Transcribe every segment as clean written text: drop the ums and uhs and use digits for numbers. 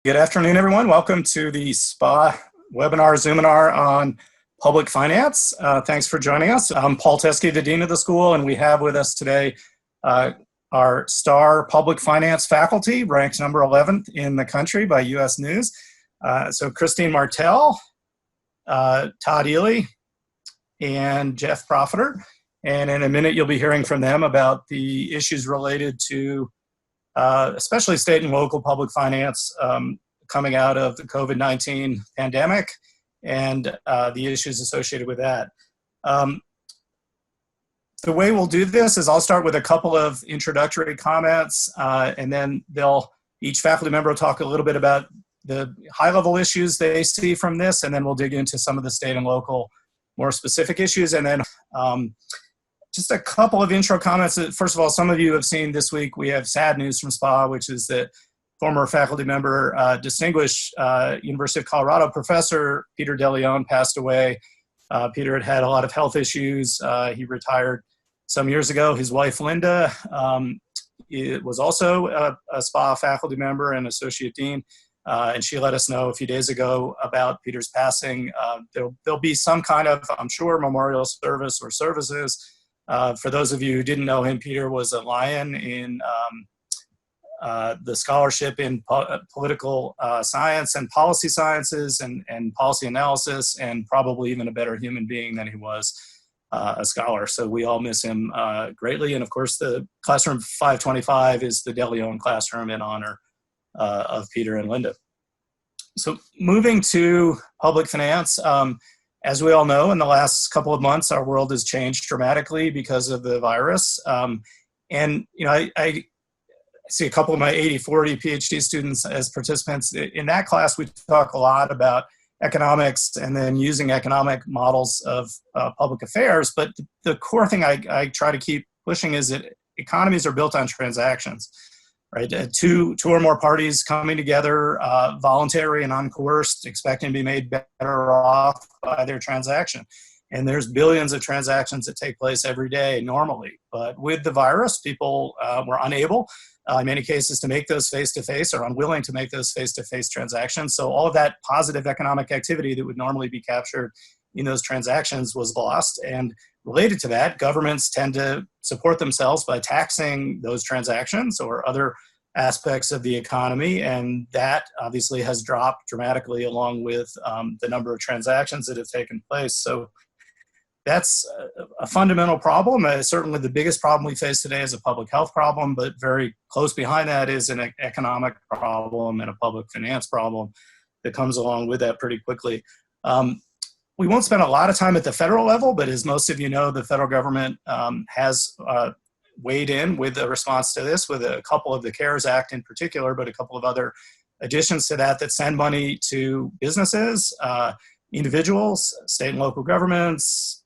Good afternoon, everyone. Welcome to the SPA webinar, Zoominar on public finance. Thanks for joining us. I'm Paul Teske, the Dean of the School, and we have with us today our star public finance faculty, ranked number 11th in the country by US News. So Christine Martell, Todd Ely, and Geoff Profiter. And in a minute, you'll be hearing from them about the issues related to especially state and local public finance coming out of the COVID-19 pandemic and the issues associated with that. The way we'll do this is I'll start with a couple of introductory comments, and then each faculty member will talk a little bit about the high-level issues they see from this, and then we'll dig into some of the state and local more specific issues, and then just a couple of intro comments. First of all, some of you have seen this week, we have sad news from SPA, which is that former faculty member, distinguished University of Colorado professor, Peter DeLeon passed away. Peter had had a lot of health issues. He retired some years ago. His wife, Linda, was also a SPA faculty member and associate dean. And she let us know a few days ago about Peter's passing. There'll be some kind of, I'm sure, memorial service or services. For those of you who didn't know him, Peter was a lion in the scholarship in political science and policy sciences and policy analysis, and probably even a better human being than he was a scholar. So we all miss him greatly. And of course, the classroom 525 is the DeLeon classroom in honor of Peter and Linda. So moving to public finance, as we all know, in the last couple of months, our world has changed dramatically because of the virus. And you know, I see a couple of my 80-40 PhD students as participants. In that class, we talk a lot about economics and then using economic models of public affairs. But the core thing I try to keep pushing is that economies are built on transactions, right? Two or more parties coming together, voluntary and uncoerced, expecting to be made better off by their transaction. And there's billions of transactions that take place every day normally. But with the virus, people were unable, in many cases, to make those face-to-face or unwilling to make those face-to-face transactions. So all of that positive economic activity that would normally be captured in those transactions was lost. And related to that, governments tend to support themselves by taxing those transactions or other aspects of the economy, and that obviously has dropped dramatically along with the number of transactions that have taken place. So that's a fundamental problem. Certainly the biggest problem we face today is a public health problem, but very close behind that is an economic problem and a public finance problem that comes along with that pretty quickly. We won't spend a lot of time at the federal level, but as most of you know, the federal government has weighed in with a response to this, with a couple of the CARES Act in particular, but a couple of other additions to that send money to businesses, individuals, state and local governments,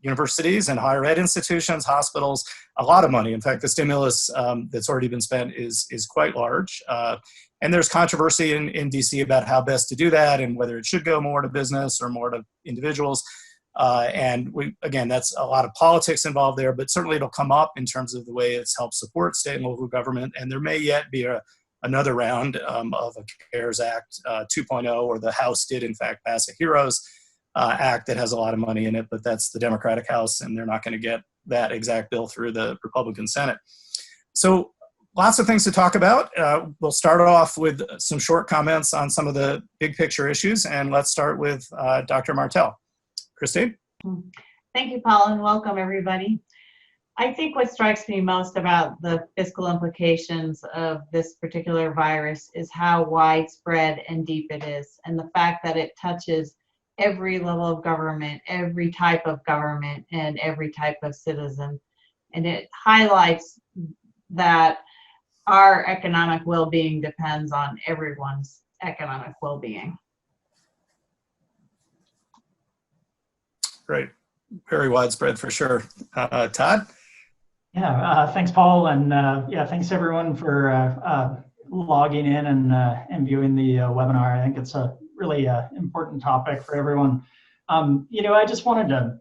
universities and higher ed institutions, hospitals, a lot of money. In fact, the stimulus that's already been spent is quite large. And there's controversy in DC about how best to do that and whether it should go more to business or more to individuals. And again, that's a lot of politics involved there, but certainly it'll come up in terms of the way it's helped support state and local government. And there may yet be another round of a CARES Act 2.0, or the House did in fact pass a HEROES Act that has a lot of money in it, but that's the Democratic House, and they're not going to get that exact bill through the Republican Senate. So lots of things to talk about. We'll start off with some short comments on some of the big picture issues, and let's start with Dr. Martell. Christine? Thank you, Paul, and welcome everybody. I think what strikes me most about the fiscal implications of this particular virus is how widespread and deep it is, and the fact that it touches every level of government, every type of government, and every type of citizen. And it highlights that our economic well-being depends on everyone's economic well-being. Great. Very widespread for sure. Todd? Yeah, thanks, Paul. And yeah, thanks everyone for logging in and viewing the webinar. I think it's a really important topic for everyone. You know, I just wanted to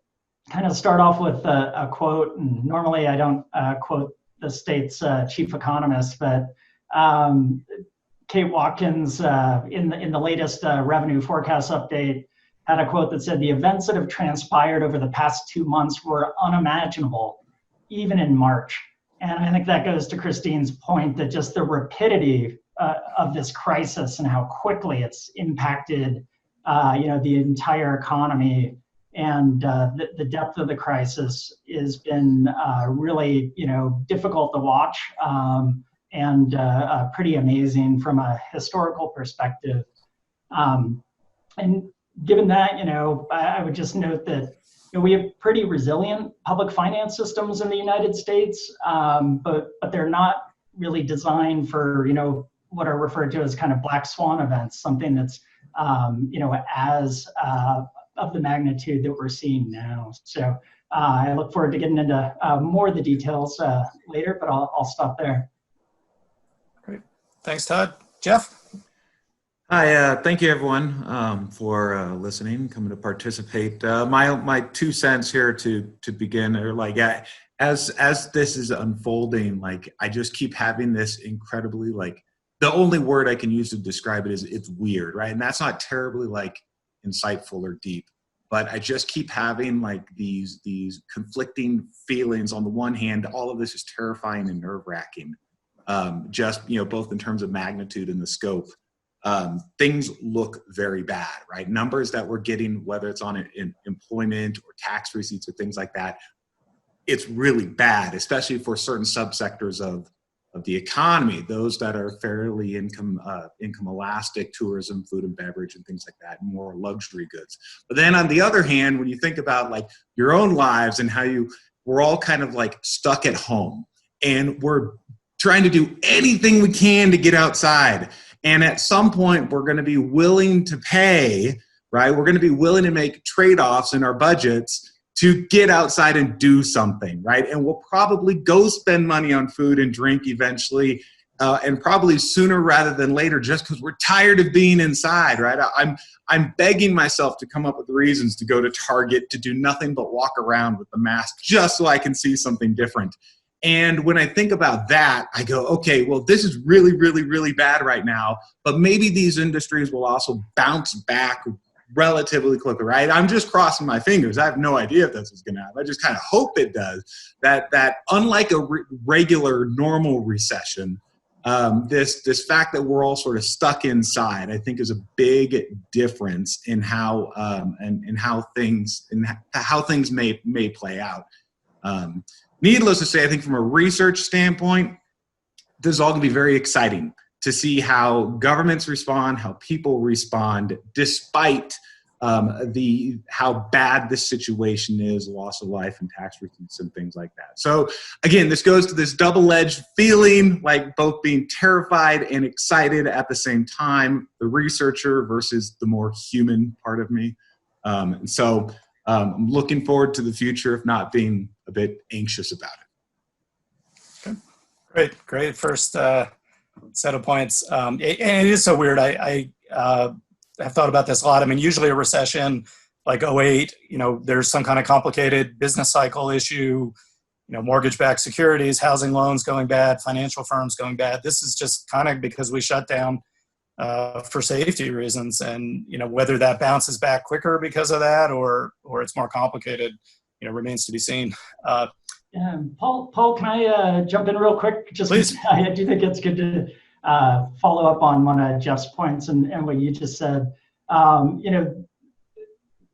kind of start off with a quote, and normally I don't quote the state's chief economist, but Kate Watkins in the latest revenue forecast update had a quote that said, "The events that have transpired over the past 2 months were unimaginable, even in March." And I think that goes to Christine's point that just the rapidity of this crisis and how quickly it's impacted, the entire economy, and the depth of the crisis has been really, difficult to watch, and pretty amazing from a historical perspective. And given that, I would just note that we have pretty resilient public finance systems in the United States, but they're not really designed for, what are referred to as kind of black swan events, something that's, as of the magnitude that we're seeing now. So I look forward to getting into more of the details later, but I'll stop there. Great. Thanks, Todd. Geoff? Hi, thank you everyone for listening, coming to participate. My 2 cents here to begin are like, as this is unfolding, like I just keep having this incredibly, like, the only word I can use to describe it is it's weird, right? And that's not terribly like insightful or deep, but I just keep having like these conflicting feelings. On the one hand, all of this is terrifying and nerve-wracking, just both in terms of magnitude and the scope. Things look very bad, right? Numbers that we're getting, whether it's on employment or tax receipts or things like that, it's really bad, especially for certain subsectors of the economy, those that are fairly income elastic, tourism, food and beverage, and things like that, more luxury goods. But then on the other hand, when you think about like your own lives and how we're all kind of like stuck at home and we're trying to do anything we can to get outside. And at some point, we're going to be willing to pay, right? We're going to be willing to make trade-offs in our budgets to get outside and do something, right? And we'll probably go spend money on food and drink eventually, and probably sooner rather than later, just because we're tired of being inside, right? I'm begging myself to come up with reasons to go to Target, to do nothing but walk around with the mask, just so I can see something different. And when I think about that, I go, okay, well, this is really, really, really bad right now, but maybe these industries will also bounce back relatively quickly, right? I'm just crossing my fingers. I have no idea if this is going to happen. I just kind of hope it does. That unlike a regular normal recession, this fact that we're all sort of stuck inside, I think, is a big difference in how how things may play out. Needless to say, I think from a research standpoint, this is all going to be very exciting to see how governments respond, how people respond, despite how bad this situation is, loss of life and tax receipts and things like that. So again, this goes to this double-edged feeling, like both being terrified and excited at the same time, the researcher versus the more human part of me. And so I'm looking forward to the future, if not being a bit anxious about it. Okay. Great first set of points. And it is so weird. I have thought about this a lot. I mean, usually a recession like 08, there's some kind of complicated business cycle issue, mortgage-backed securities, housing loans going bad, financial firms going bad. This is just kind of because we shut down for safety reasons, and whether that bounces back quicker because of that or it's more complicated, remains to be seen. Paul, can I jump in real quick? Just Please. I do think it's good to follow up on one of Geoff's points and what you just said.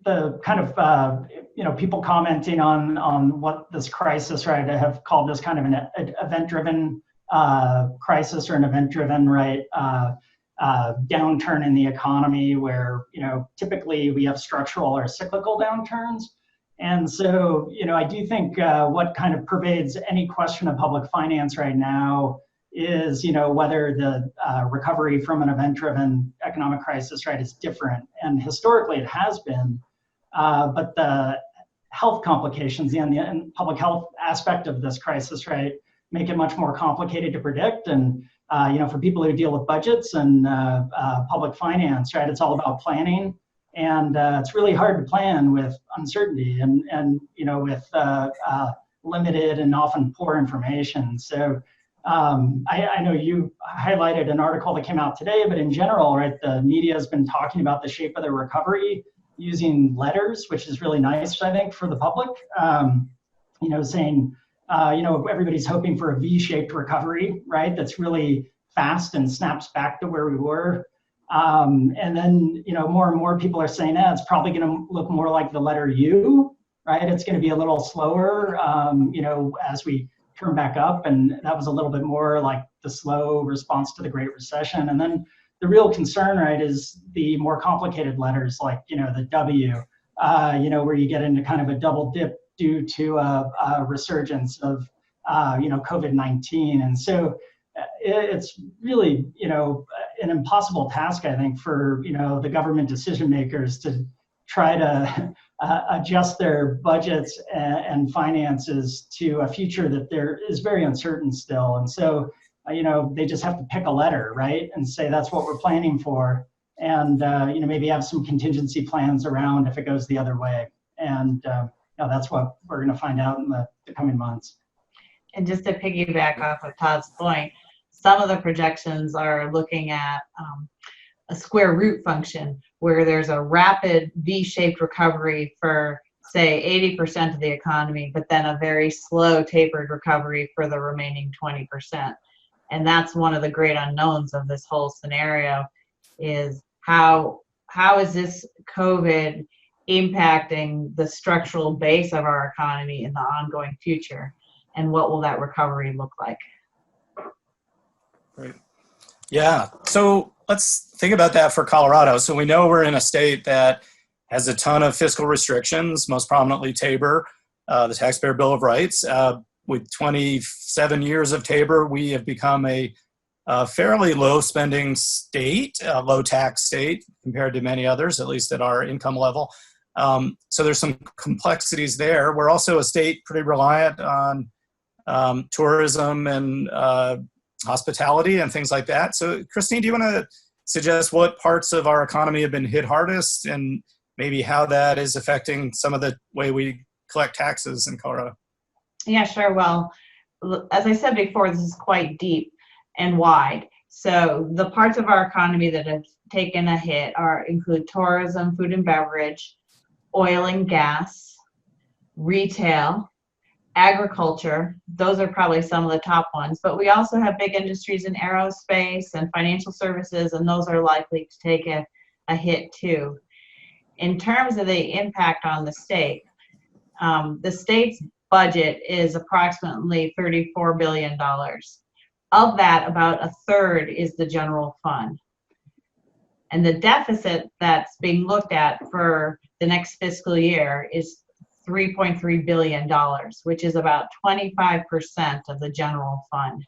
The kind of people commenting on what this crisis, right? I have called this kind of an event-driven crisis, or an event-driven, right? Downturn in the economy, where typically we have structural or cyclical downturns. And so, I do think what kind of pervades any question of public finance right now is, whether the recovery from an event-driven economic crisis, right, is different. And historically it has been, but the health complications and the public health aspect of this crisis, right, make it much more complicated to predict. And, for people who deal with budgets and public finance, right, it's all about planning. And it's really hard to plan with uncertainty and with limited and often poor information. So I know you highlighted an article that came out today, but in general, right, the media has been talking about the shape of the recovery using letters, which is really nice, I think, for the public. You know, saying, you know, everybody's hoping for a V-shaped recovery, right? That's really fast and snaps back to where we were. And then, you know, more and more people are saying, it's probably going to look more like the letter U, right? It's going to be a little slower, you know, as we turn back up. And that was a little bit more like the slow response to the Great Recession. And then the real concern, right, is the more complicated letters like, you know, the W, you know, where you get into kind of a double dip due to a resurgence of, you know, COVID-19. And so it's really, you know, an impossible task, I think, for, you know, the government decision makers to try to adjust their budgets and finances to a future that there is very uncertain still. And so, you know, they just have to pick a letter, right, and say that's what we're planning for, and you know, maybe have some contingency plans around if it goes the other way. And you know, that's what we're going to find out in the coming months. And just to piggyback off of Todd's point, some of the projections are looking at a square root function where there's a rapid V-shaped recovery for, say, 80% of the economy, but then a very slow tapered recovery for the remaining 20%. And that's one of the great unknowns of this whole scenario, is how is this COVID impacting the structural base of our economy in the ongoing future, and what will that recovery look like? Right. Yeah. So let's think about that for Colorado. So we know we're in a state that has a ton of fiscal restrictions, most prominently TABOR, the Taxpayer Bill of Rights. With 27 years of TABOR, we have become a fairly low spending state, low tax state compared to many others, at least at our income level. So there's some complexities there. We're also a state pretty reliant on tourism and hospitality and things like that. So Christine, do you want to suggest what parts of our economy have been hit hardest and maybe how that is affecting some of the way we collect taxes in Colorado? Yeah, sure. Well, as I said before, this is quite deep and wide. So the parts of our economy that have taken a hit include tourism, food and beverage, oil and gas, retail, agriculture. Those are probably some of the top ones, but we also have big industries in aerospace and financial services, and those are likely to take a hit too. In terms of the impact on the state's budget is approximately $34 billion. Of that, about a third is the general fund. And the deficit that's being looked at for the next fiscal year is $3.3 billion, which is about 25% of the general fund.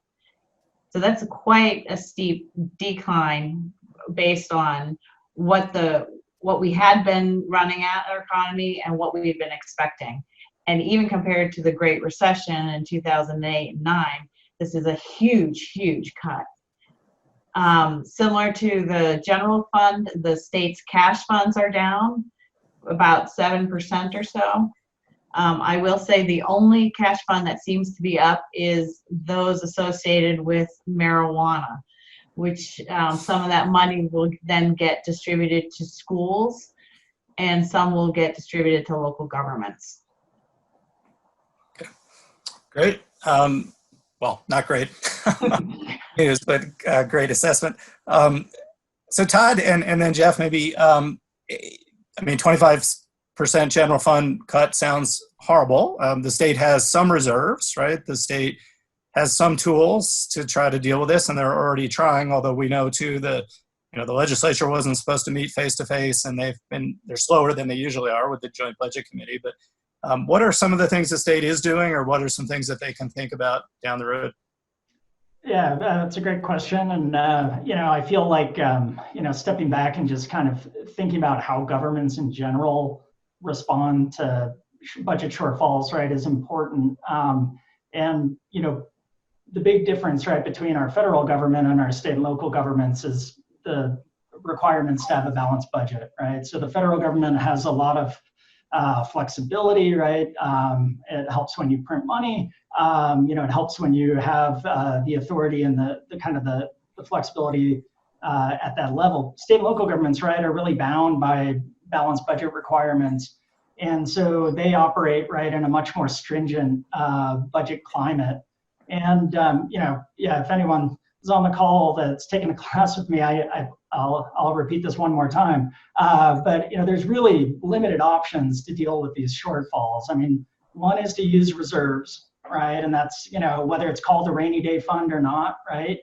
So that's quite a steep decline based on what we had been running at our economy and what we've been expecting. And even compared to the Great Recession in 2008 and 9, this is a huge, huge cut. Similar to the general fund, the state's cash funds are down about 7% or so. I will say the only cash fund that seems to be up is those associated with marijuana, which some of that money will then get distributed to schools and some will get distributed to local governments. Okay. Great. Well, not great news, but great assessment. So Todd and then Geoff, maybe, I mean, 25% general fund cut sounds horrible. The state has some reserves, right? The state has some tools to try to deal with this, and they're already trying, although we know too that, you know, the legislature wasn't supposed to meet face to face, and they're slower than they usually are with the Joint Budget Committee. But what are some of the things the state is doing, or what are some things that they can think about down the road? Yeah, that's a great question. And, you know, I feel like, you know, stepping back and just kind of thinking about how governments in general respond to budget shortfalls, right, is important. And, you know, the big difference, right, between our federal government and our state and local governments is the requirements to have a balanced budget, right? So the federal government has a lot of flexibility, right? It helps when you print money. It helps when you have the authority and the kind of the flexibility at that level. State and local governments, right, are really bound by balanced budget requirements. And so they operate, right, in a much more stringent budget climate. And, if anyone is on the call that's taken a class with me, I'll repeat this one more time. But there's really limited options to deal with these shortfalls. I mean, one is to use reserves, right? And that's, whether it's called a rainy day fund or not, right?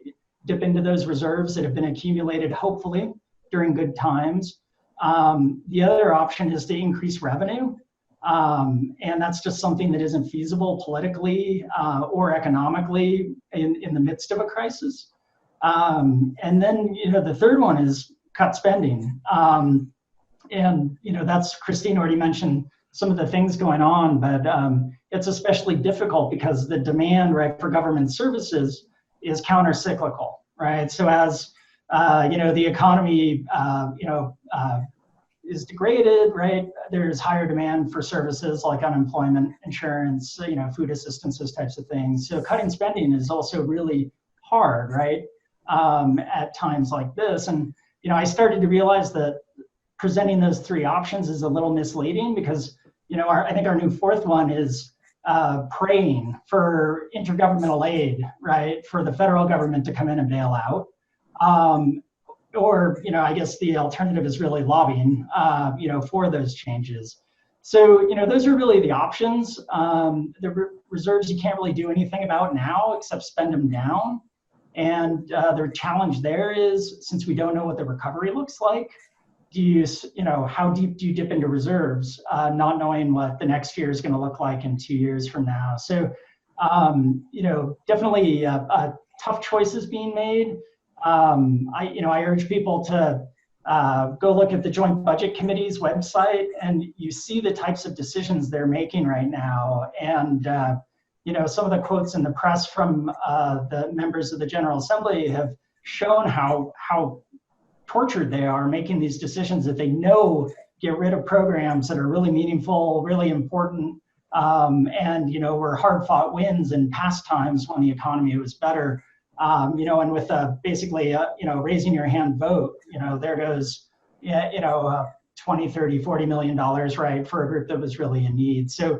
Dip into those reserves that have been accumulated, hopefully, during good times. The other option is to increase revenue. And that's just something that isn't feasible politically or economically in the midst of a crisis. And then, the third one is cut spending. That's, Christine already mentioned some of the things going on, but it's especially difficult because the demand, right, for government services is counter-cyclical, right? So as, the economy, is degraded, right? There's higher demand for services like unemployment insurance, food assistance, those types of things. So cutting spending is also really hard, right? At times like this. And, I started to realize that presenting those three options is a little misleading because, I think our new fourth one is praying for intergovernmental aid, right? For the federal government to come in and bail out. Or, I guess the alternative is really lobbying, for those changes. So, those are really the options. The reserves you can't really do anything about now except spend them down. And the challenge there is, since we don't know what the recovery looks like, how deep do you dip into reserves, not knowing what the next year is going to look like in 2 years from now? So, definitely tough choices being made. I urge people to go look at the Joint Budget Committee's website, and you see the types of decisions they're making right now. And some of the quotes in the press from the members of the General Assembly have shown how tortured they are making these decisions that they know get rid of programs that are really meaningful, really important, and were hard-fought wins in past times when the economy was better. And with basically, raising your hand vote, there goes, 20, 30, $40 million, right, for a group that was really in need. So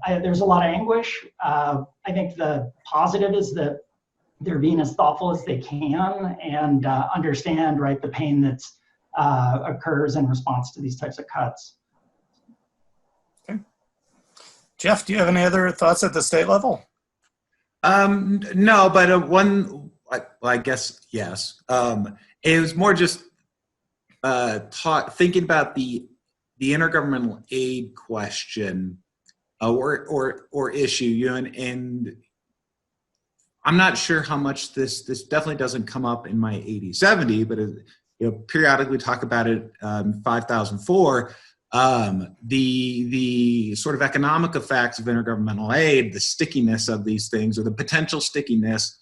there's a lot of anguish. I think the positive is that they're being as thoughtful as they can and understand, right, the pain that occurs in response to these types of cuts. Okay. Geoff, do you have any other thoughts at the state level? No, but I guess yes. It was more just thinking about the intergovernmental aid question or issue, and I'm not sure how much this definitely doesn't come up in my 80/70, but periodically talk about it. 5004. The sort of economic effects of intergovernmental aid, the stickiness of these things, or the potential stickiness.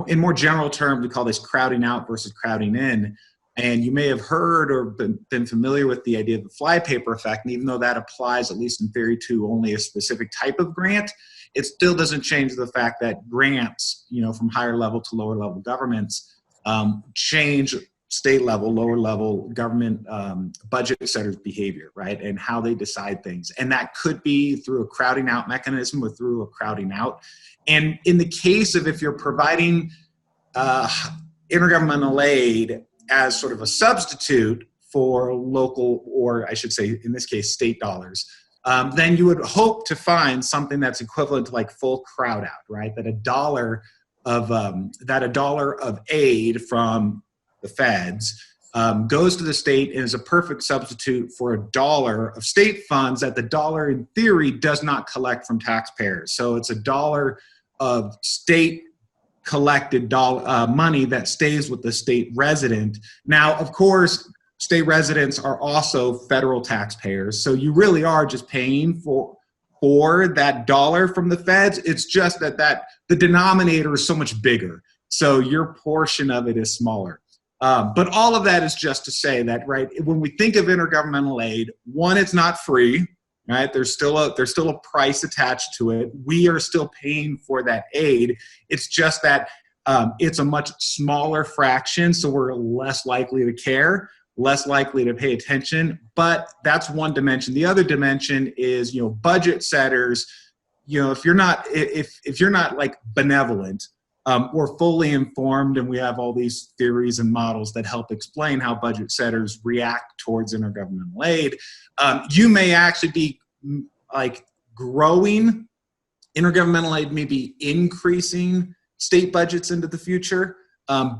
In more general terms, we call this crowding out versus crowding in. And you may have heard or been familiar with the idea of the flypaper effect. And even though that applies, at least in theory, to only a specific type of grant, it still doesn't change the fact that grants, from higher level to lower level governments, change state level, lower level government budget setters' behavior, right? And how they decide things. And that could be through a crowding out mechanism or through a crowding out. And in the case of if you're providing intergovernmental aid as sort of a substitute for local, or I should say, in this case, state dollars, then you would hope to find something that's equivalent to like full crowd out, right? That a dollar of aid from the feds goes to the state and is a perfect substitute for a dollar of state funds that the dollar in theory does not collect from taxpayers. So it's a dollar of state collected money that stays with the state resident. Now, of course, state residents are also federal taxpayers. So you really are just paying for that dollar from the feds. It's just that the denominator is so much bigger. So your portion of it is smaller. But all of that is just to say that, right, when we think of intergovernmental aid, one, it's not free, right? There's still a price attached to it. We are still paying for that aid. It's just that it's a much smaller fraction, so we're less likely to care, less likely to pay attention. But that's one dimension. The other dimension is, budget setters. If you're not like benevolent, we're fully informed, and we have all these theories and models that help explain how budget setters react towards intergovernmental aid. You may actually be like growing intergovernmental aid, maybe increasing state budgets into the future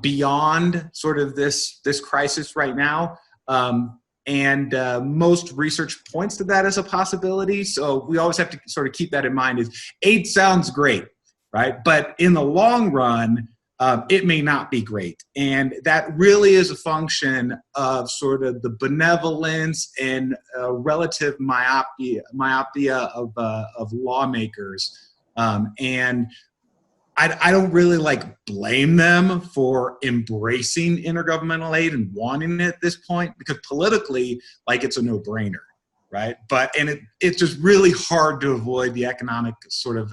beyond sort of this crisis right now. And most research points to that as a possibility. So we always have to sort of keep that in mind. Is aid sounds great, right? But in the long run, it may not be great. And that really is a function of sort of the benevolence and relative myopia of lawmakers. And I don't really blame them for embracing intergovernmental aid and wanting it at this point, because politically, it's a no-brainer, right? And it's just really hard to avoid the economic sort of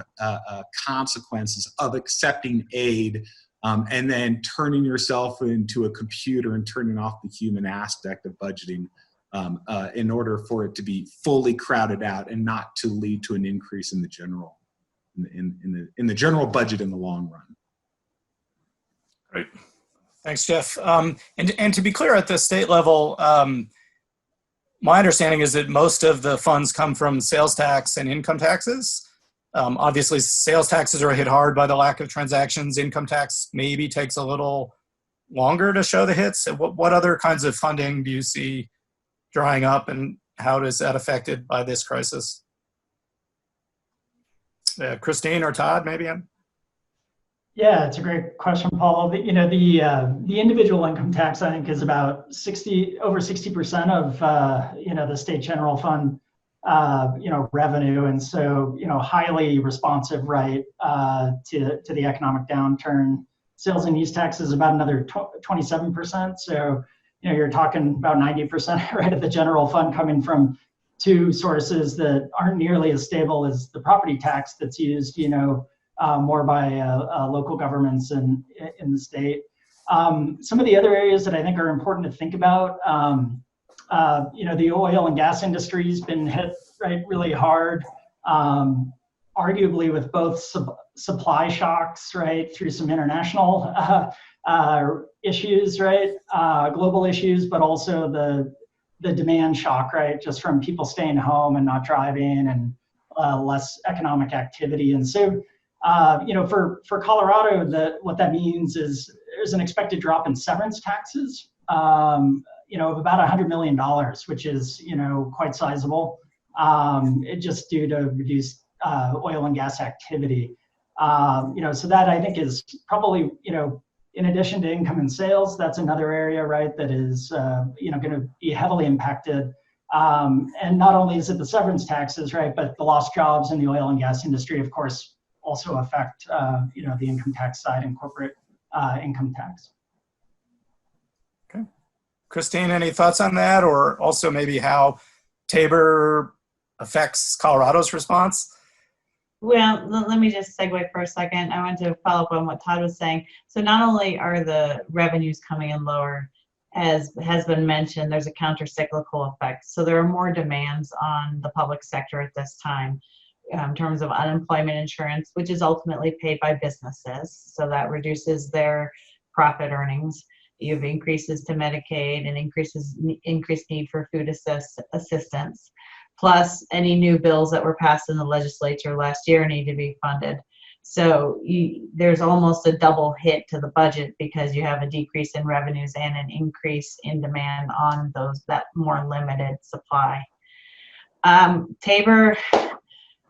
consequences of accepting aid and then turning yourself into a computer and turning off the human aspect of budgeting in order for it to be fully crowded out and not to lead to an increase in the general in the general budget in the long run. Great. Thanks, Geoff. And to be clear, at the state level, my understanding is that most of the funds come from sales tax and income taxes. Obviously, sales taxes are hit hard by the lack of transactions. Income tax maybe takes a little longer to show the hits. What other kinds of funding do you see drying up, and how is that affected by this crisis? Christine or Todd, maybe? Yeah, it's a great question, Paul. The individual income tax, I think, is about over 60% of the state general fund revenue, and so highly responsive, right, to the economic downturn. Sales and use tax is about another 27%. So you're talking about 90%, right, of the general fund coming from two sources that aren't nearly as stable as the property tax that's used, more by local governments in the state. Some of the other areas that I think are important to think about, the oil and gas industry has been hit really hard, arguably with both supply shocks, right, through some international issues, right, global issues, but also the demand shock, right, just from people staying home and not driving and less economic activity. And so, for Colorado, what that means is there's an expected drop in severance taxes, of about $100 million, which is, quite sizable, just due to reduced oil and gas activity. So that I think is probably, in addition to income and sales, that's another area, right, that is, going to be heavily impacted. And not only is it the severance taxes, right, but the lost jobs in the oil and gas industry, of course, also affect, the income tax side and corporate income tax. Okay. Christine, any thoughts on that, or also maybe how Tabor affects Colorado's response? Well, let me just segue for a second. I want to follow up on what Todd was saying. So not only are the revenues coming in lower, as has been mentioned, there's a counter-cyclical effect. So there are more demands on the public sector at this time in terms of unemployment insurance, which is ultimately paid by businesses. So that reduces their profit earnings. You have increases to Medicaid and increased need for food assistance. Plus any new bills that were passed in the legislature last year need to be funded. So there's almost a double hit to the budget because you have a decrease in revenues and an increase in demand on that more limited supply. Tabor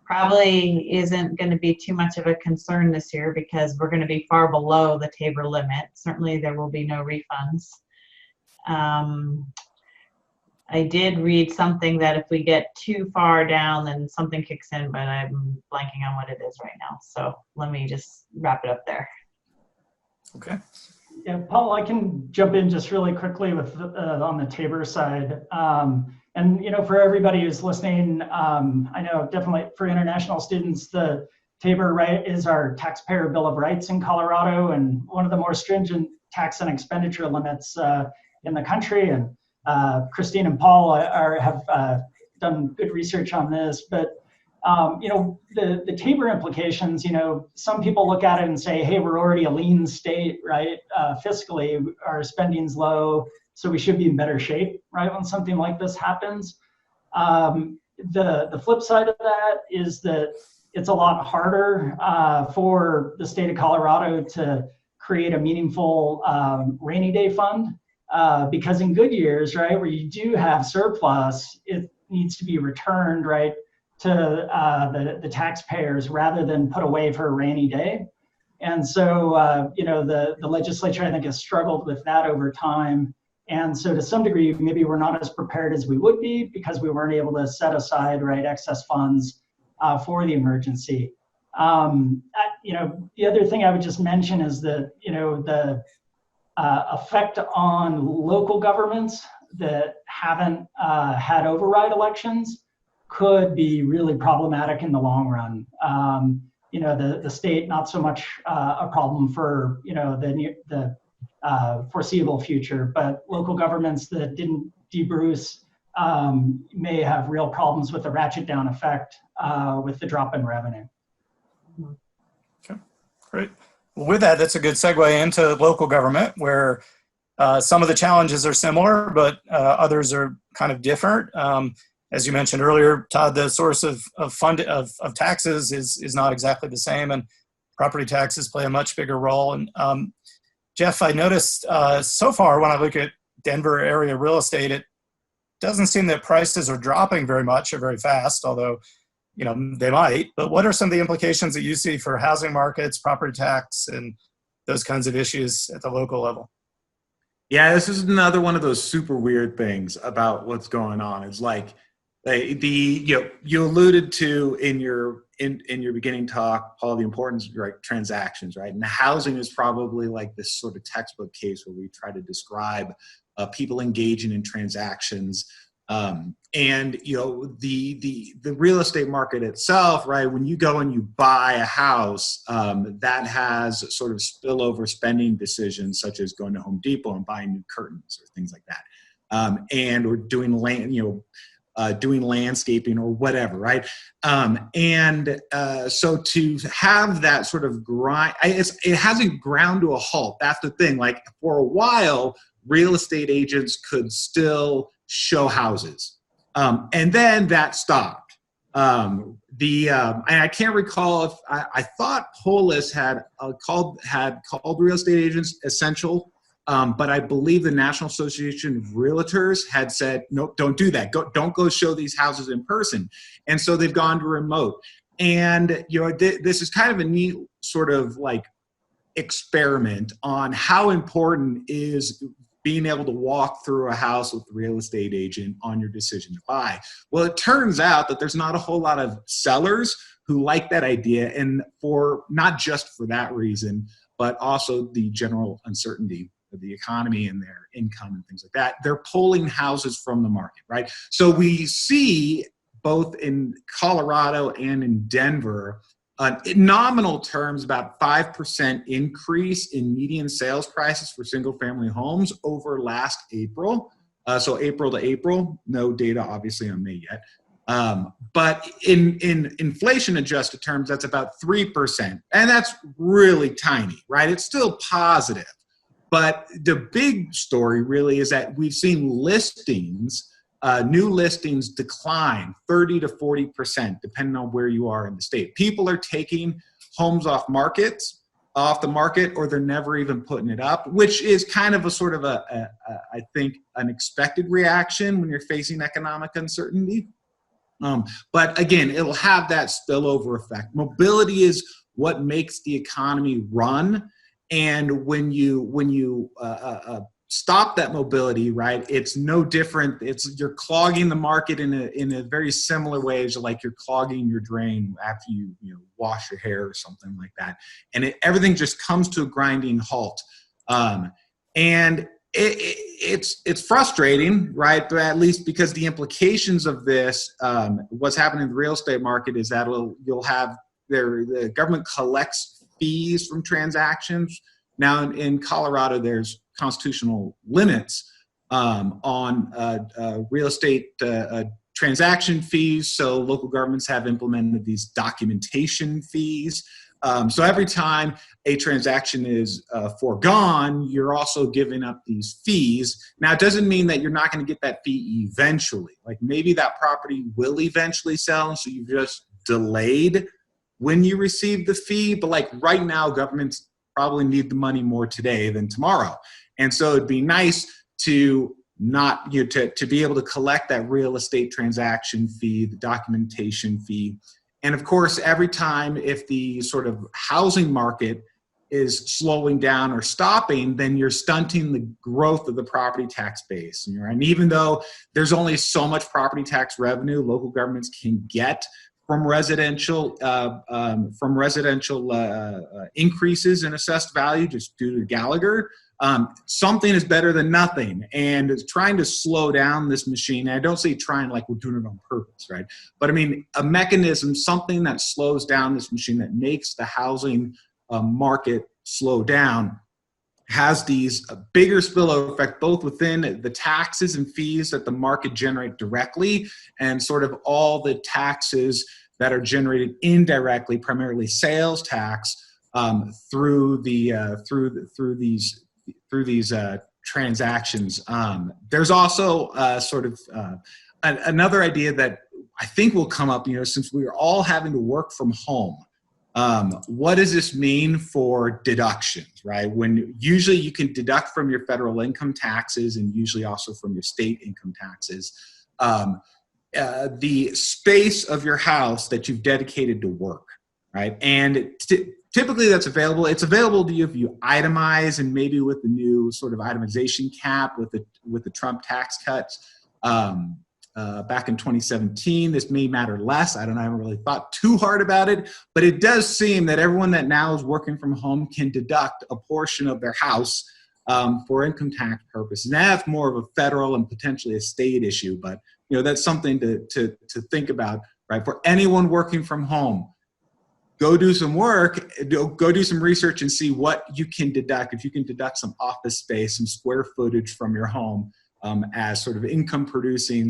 probably isn't going to be too much of a concern this year because we're going to be far below the Tabor limit. Certainly there will be no refunds. I did read something that if we get too far down, then something kicks in, but I'm blanking on what it is right now. So let me just wrap it up there. Okay. Yeah, Paul, I can jump in just really quickly with on the Tabor side. And for everybody who's listening, I know definitely for international students, the Tabor right is our taxpayer bill of rights in Colorado, and one of the more stringent tax and expenditure limits in the country. And Christine and Paul have done good research on this, but the Tabor implications, some people look at it and say, hey, we're already a lean state, right? Fiscally, our spending's low, so we should be in better shape, right, when something like this happens. The flip side of that is that it's a lot harder for the state of Colorado to create a meaningful rainy day fund because in good years, right, where you do have surplus, it needs to be returned, right, to the taxpayers rather than put away for a rainy day. And so, the legislature, I think, has struggled with that over time. And so to some degree, maybe we're not as prepared as we would be because we weren't able to set aside, right, excess funds for the emergency. The other thing I would just mention is that, the effect on local governments that haven't had override elections could be really problematic in the long run. The state, not so much a problem for, the foreseeable future, but local governments that didn't debruce may have real problems with the ratchet down effect with the drop in revenue. Okay, great. Well, with that, that's a good segue into local government, where some of the challenges are similar, but others are kind of different. As you mentioned earlier, Todd, the source of taxes is not exactly the same, and property taxes play a much bigger role. And Geoff, I noticed so far when I look at Denver area real estate, it doesn't seem that prices are dropping very much or very fast, although they might. But what are some of the implications that you see for housing markets, property tax, and those kinds of issues at the local level? Yeah, this is another one of those super weird things about what's going on. It's like you alluded to in your beginning talk, Paul, the importance of transactions, right? And housing is probably like this sort of textbook case where we try to describe people engaging in transactions. And the real estate market itself, right? When you go and you buy a house, that has sort of spillover spending decisions, such as going to Home Depot and buying new curtains or things like that, and or doing doing landscaping or whatever, right? So to have that sort of grind, it hasn't ground to a halt. That's the thing. Like for a while, real estate agents could still show houses, and then that stopped. And I can't recall if I thought Polis had called real estate agents essential. But I believe the National Association of Realtors had said, no, don't do that. Don't go show these houses in person. And so they've gone to remote. And this is kind of a neat sort of like experiment on how important is being able to walk through a house with a real estate agent on your decision to buy. Well, it turns out that there's not a whole lot of sellers who like that idea, and for not just for that reason, but also the general uncertainty of the economy and their income and things like that. They're pulling houses from the market, right? So we see both in Colorado and in Denver, in nominal terms, about 5% increase in median sales prices for single family homes over last April. So April to April, no data obviously on May yet. But in inflation adjusted terms, that's about 3%. And that's really tiny, right? It's still positive. But the big story really is that we've seen listings, new listings decline 30 to 40%, depending on where you are in the state. People are taking homes off the market, or they're never even putting it up, which is kind of a sort of I think, an expected reaction when you're facing economic uncertainty. But again, it'll have that spillover effect. Mobility is what makes the economy run. And when you stop that mobility, right, it's no different. You're clogging the market in a very similar way to like you're clogging your drain after you wash your hair or something like that. And everything just comes to a grinding halt. And it's frustrating, right? But at least because the implications of this, what's happening in the real estate market is that you'll have the government collects fees from transactions. Now in Colorado, there's constitutional limits on real estate transaction fees. So local governments have implemented these documentation fees. So every time a transaction is foregone, you're also giving up these fees. Now, it doesn't mean that you're not going to get that fee eventually. Like maybe that property will eventually sell, so you've just delayed when you receive the fee. But like right now, governments probably need the money more today than tomorrow. And so it'd be nice to not, to be able to collect that real estate transaction fee, the documentation fee. And of course, every time if the sort of housing market is slowing down or stopping, then you're stunting the growth of the property tax base. And even though there's only so much property tax revenue local governments can get from residential increases in assessed value just due to Gallagher, something is better than nothing. And it's trying to slow down this machine. And I don't say trying like we're doing it on purpose, right? But I mean, a mechanism, something that slows down this machine, that makes the housing market slow down, has these bigger spillover effect both within the taxes and fees that the market generate directly, and sort of all the taxes that are generated indirectly, primarily sales tax, through these transactions. There's also sort of another idea that I think will come up, since we are all having to work from home. What does this mean for deductions, right? When usually you can deduct from your federal income taxes and usually also from your state income taxes, the space of your house that you've dedicated to work, right? And typically that's available. It's available to you if you itemize, and maybe with the new sort of itemization cap with the Trump tax cuts back in 2017, this may matter less. I haven't really thought too hard about it, but it does seem that everyone that now is working from home can deduct a portion of their house for income tax purposes. And that's more of a federal and potentially a state issue, but that's something to think about, right? For anyone working from home, go do some work, go do some research and see what you can deduct. If you can deduct some office space, some square footage from your home as sort of income producing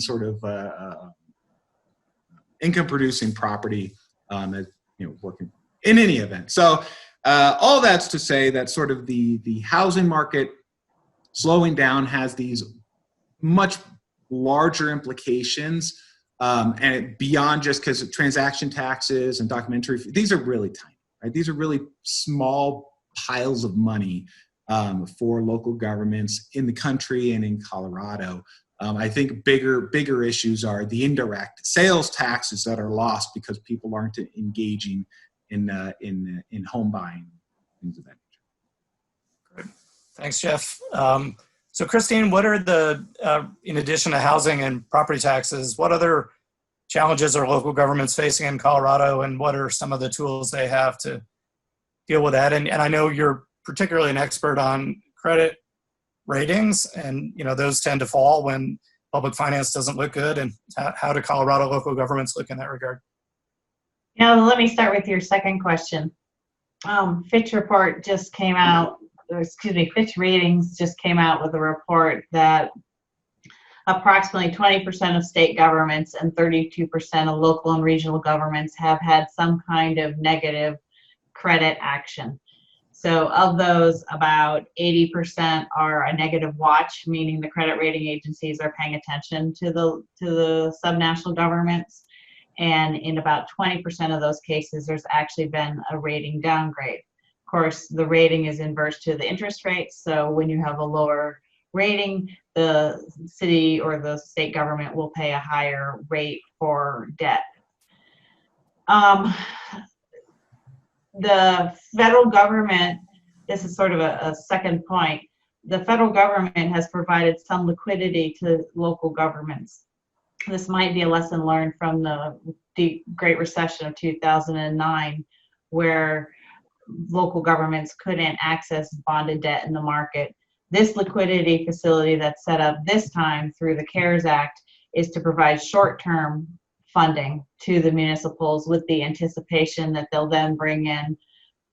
property, working in any event. So all that's to say that sort of the housing market slowing down has these much larger implications. And beyond just because transaction taxes and documentary, these are really tiny, right? These are really small piles of money for local governments in the country and in Colorado. I think bigger issues are the indirect sales taxes that are lost because people aren't engaging in home buying, things of that nature. Great. Thanks, Geoff. So Christine, what are in addition to housing and property taxes, what other challenges are local governments facing in Colorado, and what are some of the tools they have to deal with that? And I know you're particularly an expert on credit ratings, and those tend to fall when public finance doesn't look good. And how do Colorado local governments look in that regard? Let me start with your second question. Fitch report just came out. Fitch Ratings just came out with a report that approximately 20% of state governments and 32% of local and regional governments have had some kind of negative credit action. So of those, about 80% are a negative watch, meaning the credit rating agencies are paying attention to the subnational governments. And in about 20% of those cases, there's actually been a rating downgrade. Of course, the rating is inverse to the interest rate. So when you have a lower rating, the city or the state government will pay a higher rate for debt. The federal government, this is sort of a second point, the federal government has provided some liquidity to local governments. This might be a lesson learned from the Great Recession of 2009, where local governments couldn't access bonded debt in the market. This liquidity facility that's set up this time through the CARES Act is to provide short-term funding to the municipals with the anticipation that they'll then bring in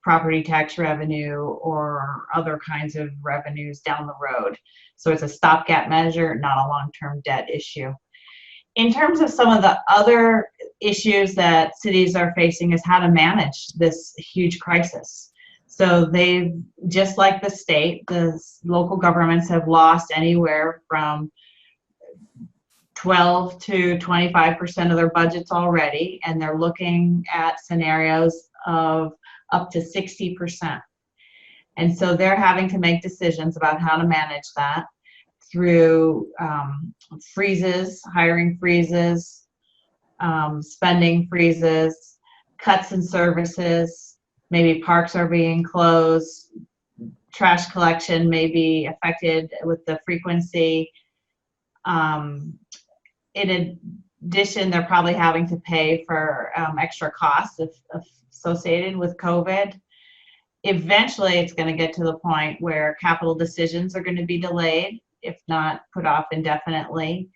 property tax revenue or other kinds of revenues down the road. So it's a stopgap measure, not a long-term debt issue. In terms of some of the other issues that cities are facing is how to manage this huge crisis. So they've, just like the state, the local governments have lost anywhere from 12 to 25% of their budgets already, and they're looking at scenarios of up to 60%. And so they're having to make decisions about how to manage that through freezes, hiring freezes, spending freezes, cuts in services, maybe parks are being closed, trash collection may be affected with the frequency. In addition, they're probably having to pay for extra costs associated with COVID. Eventually, it's going to get to the point where capital decisions are going to be delayed, if not put off indefinitely.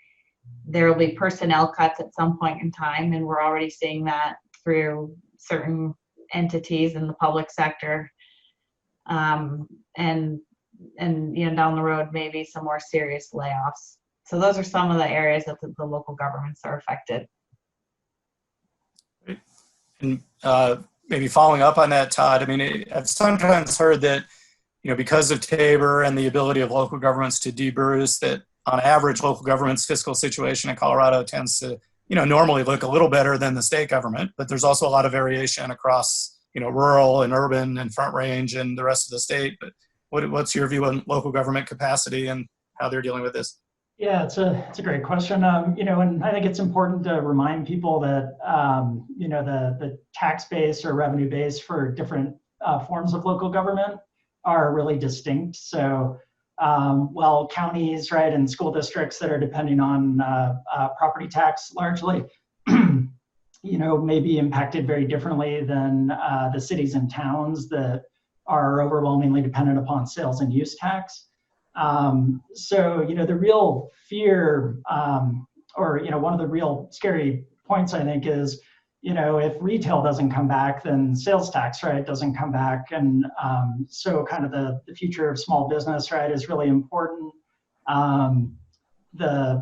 There will be personnel cuts at some point in time, and we're already seeing that through certain entities in the public sector. And you know, down the road, maybe some more serious layoffs. So those are some of the areas that the local governments are affected. And maybe following up on that, Todd, I mean, I've sometimes heard that, you know, because of Tabor and the ability of local governments to debruce, that on average, local government's fiscal situation in Colorado tends to, you know, normally look a little better than the state government, but there's also a lot of variation across, you know, rural and urban and Front Range and the rest of the state. But what's your view on local government capacity and how they're dealing with this? Yeah, it's a great question. You know, and I think it's important to remind people that, you know, the tax base or revenue base for different forms of local government are really distinct. So, well, counties, right, and school districts that are depending on property tax largely, you know, may be impacted very differently than the cities and towns that are overwhelmingly dependent upon sales and use tax. So, you know, the real fear, or, you know, one of the real scary points, I think, is, you know, if retail doesn't come back, then sales tax, right, doesn't come back. And so kind of the future of small business, right, is really important. And I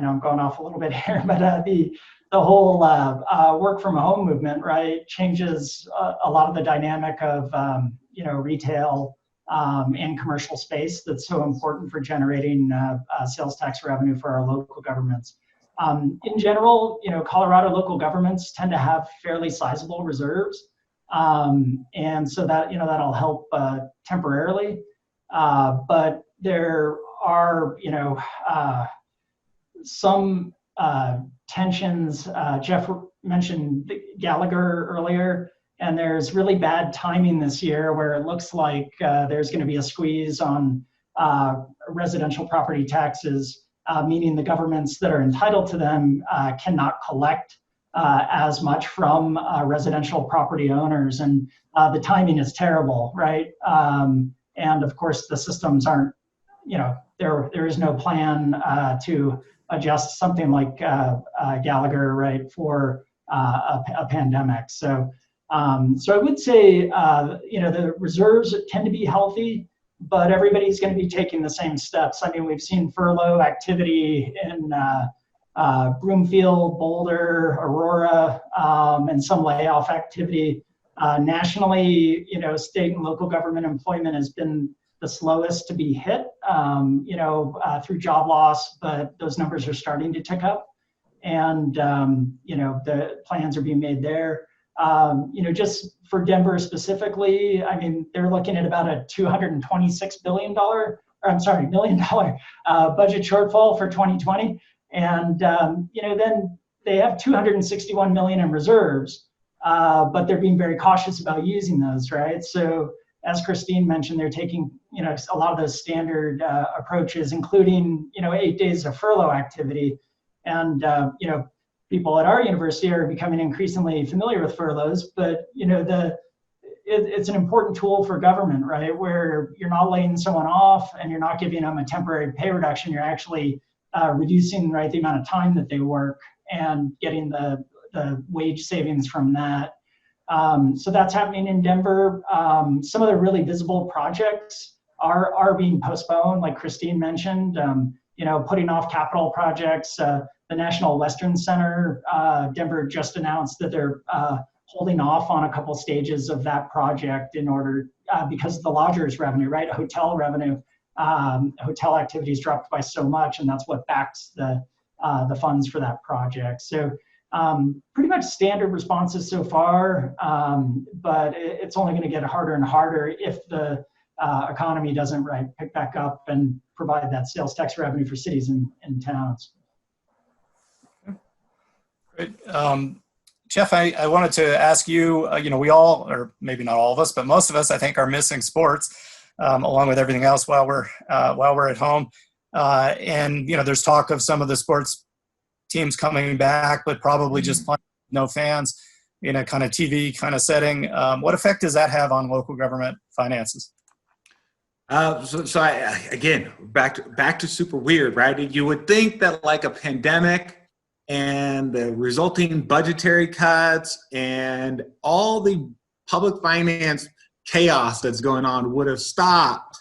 know I'm going off a little bit here, but the whole work from home movement, right, changes a lot of the dynamic of, you know, retail and commercial space that's so important for generating sales tax revenue for our local governments. In general, you know, Colorado local governments tend to have fairly sizable reserves. And so that, you know, that'll help temporarily. But there are, you know, some tensions. Geoff mentioned Gallagher earlier. And there's really bad timing this year where it looks like there's going to be a squeeze on residential property taxes, meaning the governments that are entitled to them cannot collect as much from residential property owners. And the timing is terrible, right? And of course, the systems aren't, you know, there is no plan to adjust something like Gallagher, right, for a pandemic. So I would say, you know, the reserves tend to be healthy, but everybody's going to be taking the same steps. I mean, we've seen furlough activity in Broomfield, Boulder, Aurora, and some layoff activity. Nationally, you know, state and local government employment has been the slowest to be hit, you know, through job loss, but those numbers are starting to tick up. And, you know, the plans are being made there. You know, just for Denver specifically, I mean, they're looking at about a $226 million budget shortfall for 2020. And, you know, then they have 261 million in reserves, but they're being very cautious about using those, right? So as Christine mentioned, they're taking, you know, a lot of those standard approaches, including, you know, 8 days of furlough activity. And, you know, people at our university are becoming increasingly familiar with furloughs, but, you know, it's an important tool for government, right? Where you're not laying someone off and you're not giving them a temporary pay reduction. You're actually reducing, right, the amount of time that they work and getting the wage savings from that. So that's happening in Denver. Some of the really visible projects are being postponed, like Christine mentioned. Putting off capital projects. The National Western Center, Denver just announced that they're holding off on a couple stages of that project in order, because of the lodgers revenue, right? Hotel revenue, hotel activities dropped by so much, and that's what backs the funds for that project. So pretty much standard responses so far, but it's only going to get harder and harder if the economy doesn't pick back up and provide that sales tax revenue for cities and towns. Great. Geoff, I wanted to ask you, we all, or maybe not all of us, but most of us, I think, are missing sports along with everything else while we're at home. And there's talk of some of the sports teams coming back, but probably just playing no fans in a kind of TV kind of setting. What effect does that have on local government finances? So again, back to super weird, right? You would think that like a pandemic and the resulting budgetary cuts and all the public finance chaos that's going on would have stopped,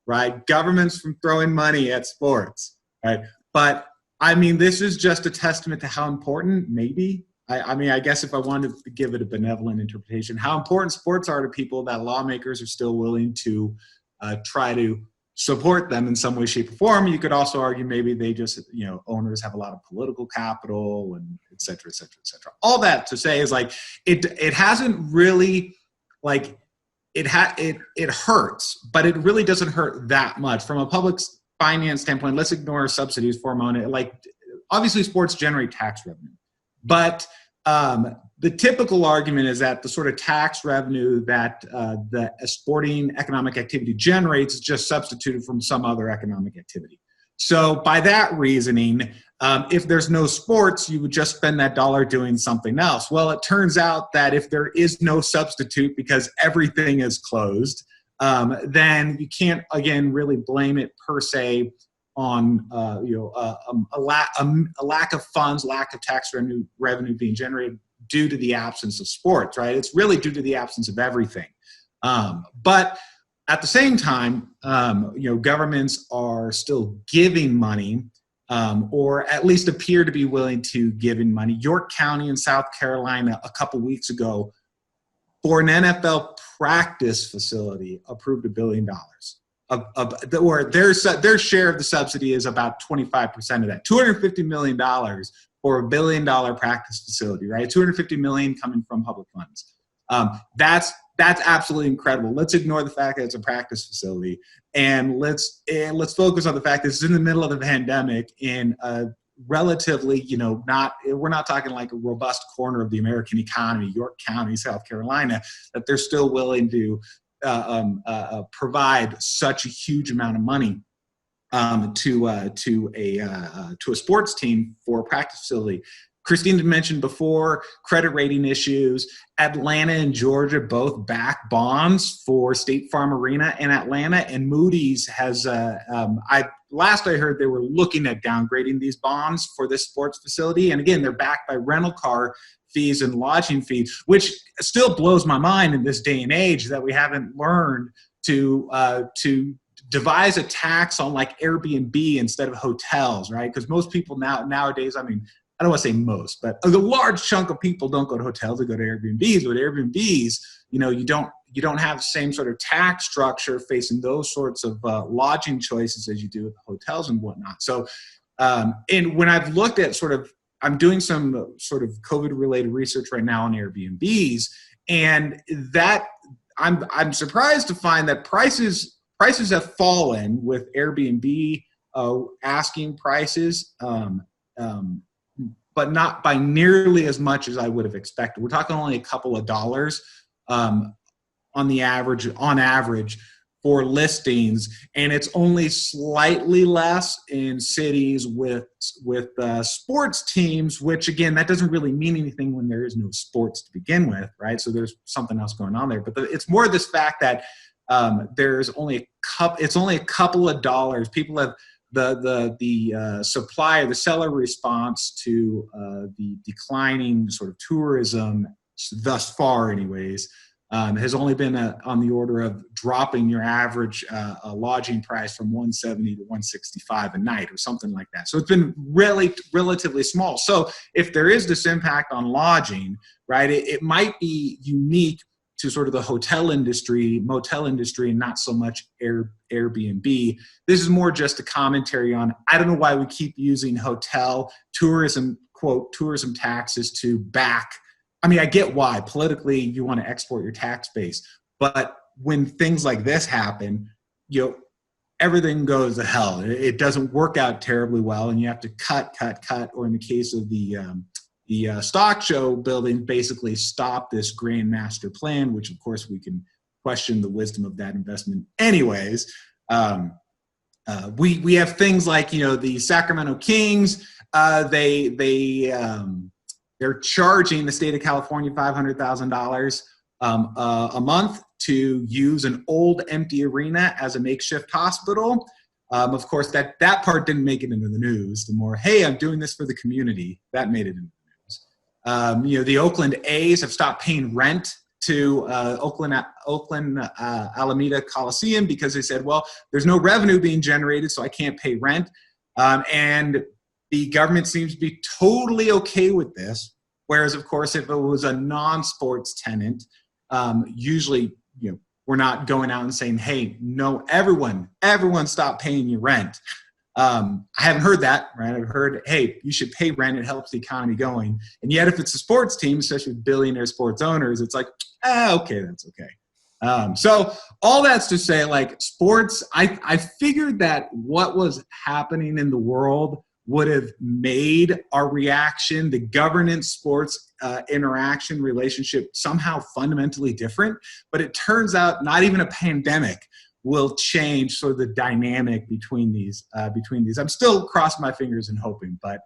right? Governments from throwing money at sports, right? But I mean, this is just a testament to how important, maybe, I guess if I wanted to give it a benevolent interpretation, how important sports are to people, that lawmakers are still willing to try to support them in some way, shape, or form. You could also argue maybe they just, owners have a lot of political capital and et cetera, et cetera, et cetera. All that to say is like, it hasn't really, like, it hurts, but it really doesn't hurt that much. From a public finance standpoint, let's ignore subsidies for a moment. Like, obviously sports generate tax revenue, but the typical argument is that the sort of tax revenue that the sporting economic activity generates is just substituted from some other economic activity. So by that reasoning, if there's no sports, you would just spend that dollar doing something else. Well, it turns out that if there is no substitute because everything is closed, then you can't, again, really blame it per se on a lack of funds, lack of tax revenue being generated due to the absence of sports, right? It's really due to the absence of everything. But at the same time, governments are still giving money, or at least appear to be willing to giving money. York County in South Carolina a couple weeks ago, for an NFL practice facility, approved $1 billion. Or their share of the subsidy is about 25% of that. $250 million for $1 billion practice facility, right? $250 million coming from public funds. That's absolutely incredible. Let's ignore the fact that it's a practice facility, and let's focus on the fact that it's in the middle of the pandemic in a relatively, we're not talking like a robust corner of the American economy, York County, South Carolina, that they're still willing to provide such a huge amount of money to a sports team for a practice facility. Christine mentioned before credit rating issues. Atlanta and Georgia both back bonds for State Farm Arena in Atlanta, and Moody's has. Last I heard, they were looking at downgrading these bonds for this sports facility, and again, they're backed by rental car fees and lodging fees, which still blows my mind in this day and age that we haven't learned to devise a tax on like Airbnb instead of hotels, right? Because most people nowadays, I mean, I don't want to say most, but a large chunk of people don't go to hotels, they go to Airbnbs. With Airbnbs, you don't have the same sort of tax structure facing those sorts of lodging choices as you do with hotels and whatnot. So, and when I've looked at I'm doing some sort of COVID-related research right now on Airbnbs, and that I'm surprised to find that prices have fallen with Airbnb asking prices, but not by nearly as much as I would have expected. We're talking only a couple of dollars on average for listings, and it's only slightly less in cities with sports teams, which again, that doesn't really mean anything when there is no sports to begin with, right? So there's something else going on there. But it's more this fact that there's only it's only a couple of dollars. People have the supply, the seller response to the declining sort of tourism thus far, anyways. Has only been on the order of dropping your average lodging price from $170 to $165 a night or something like that. So it's been really relatively small. So if there is this impact on lodging, right, it might be unique to sort of the hotel industry, motel industry, and not so much Airbnb. This is more just a commentary on, I don't know why we keep using hotel tourism, quote, tourism taxes to back. I mean, I get why. Politically, you want to export your tax base. But when things like this happen, everything goes to hell. It doesn't work out terribly well, and you have to cut, or in the case of the stock show building, basically stop this grand master plan, which, of course, we can question the wisdom of that investment anyways. We have things like, the Sacramento Kings, they're charging the state of California $500,000 a month to use an old empty arena as a makeshift hospital. Of course, that part didn't make it into the news. The more, hey, I'm doing this for the community, that made it into the news. The Oakland A's have stopped paying rent to Oakland Alameda Coliseum because they said, well, there's no revenue being generated, so I can't pay rent. And the government seems to be totally okay with this. Whereas, of course, if it was a non-sports tenant, usually, we're not going out and saying, hey, no, everyone stop paying your rent. I haven't heard that, right? I've heard, hey, you should pay rent. It helps the economy going. And yet if it's a sports team, especially with billionaire sports owners, it's like, okay, that's okay. So all that's to say, like, sports, I figured that what was happening in the world would have made our reaction, the governance sports interaction relationship, somehow fundamentally different. But it turns out not even a pandemic will change sort of the dynamic between these. I'm still crossing my fingers and hoping, but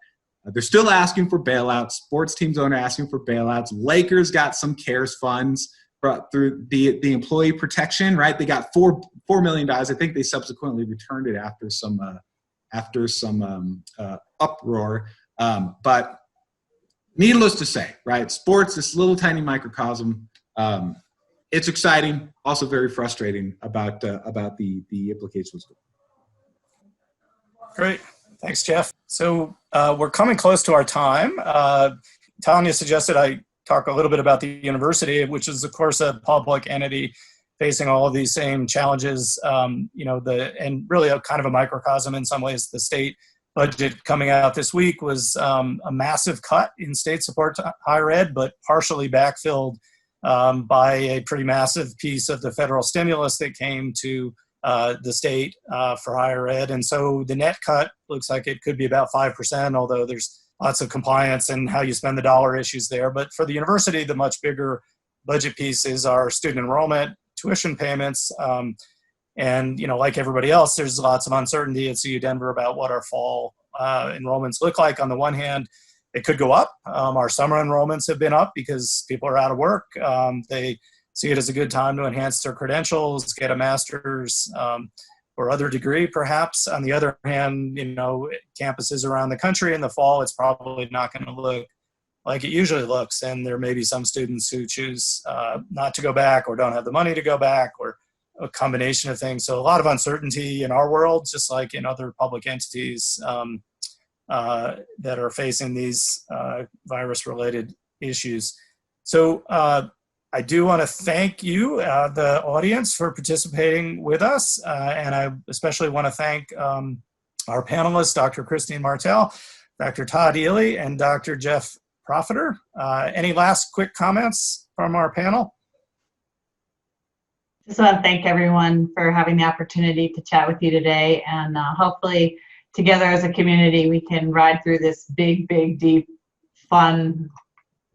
they're still asking for bailouts. Sports teams aren't asking for bailouts. Lakers got some CARES funds through the employee protection, right? They got $4 million. I think they subsequently returned it after some uproar. But needless to say, right? Sports, this little tiny microcosm, it's exciting, also very frustrating about the implications. Great. Thanks, Geoff. So we're coming close to our time. Tanya suggested I talk a little bit about the university, which is, of course, a public entity facing all of these same challenges, and really a kind of a microcosm in some ways. The state budget coming out this week was a massive cut in state support to higher ed, but partially backfilled by a pretty massive piece of the federal stimulus that came to the state for higher ed. And so the net cut looks like it could be about 5%, although there's lots of compliance and how you spend the dollar issues there. But for the university, the much bigger budget piece is our student enrollment, tuition payments, and like everybody else, there's lots of uncertainty at CU Denver about what our fall enrollments look like. On the one hand, it could go up. Our summer enrollments have been up because people are out of work. They see it as a good time to enhance their credentials, get a master's or other degree, perhaps. On the other hand, campuses around the country in the fall, it's probably not going to look like it usually looks. And there may be some students who choose not to go back or don't have the money to go back, or a combination of things. So a lot of uncertainty in our world, just like in other public entities that are facing these virus-related issues. So I do want to thank you, the audience, for participating with us. And I especially want to thank our panelists, Dr. Christine Martell, Dr. Todd Ely, and Dr. Geoff Profiter. Any last quick comments from our panel? Just want to thank everyone for having the opportunity to chat with you today. And hopefully together as a community, we can ride through this big, deep, fun,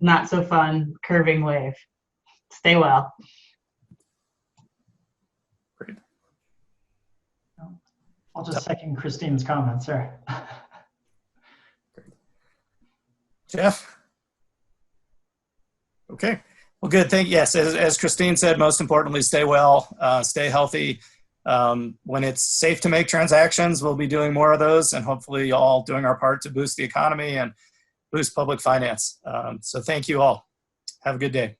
not so fun, curving wave. Stay well. Great. I'll just second Christine's comments there. Geoff? Okay. Well, good. Yes, as Christine said, most importantly, stay well, stay healthy. When it's safe to make transactions, we'll be doing more of those, and hopefully all doing our part to boost the economy and boost public finance. So thank you all. Have a good day.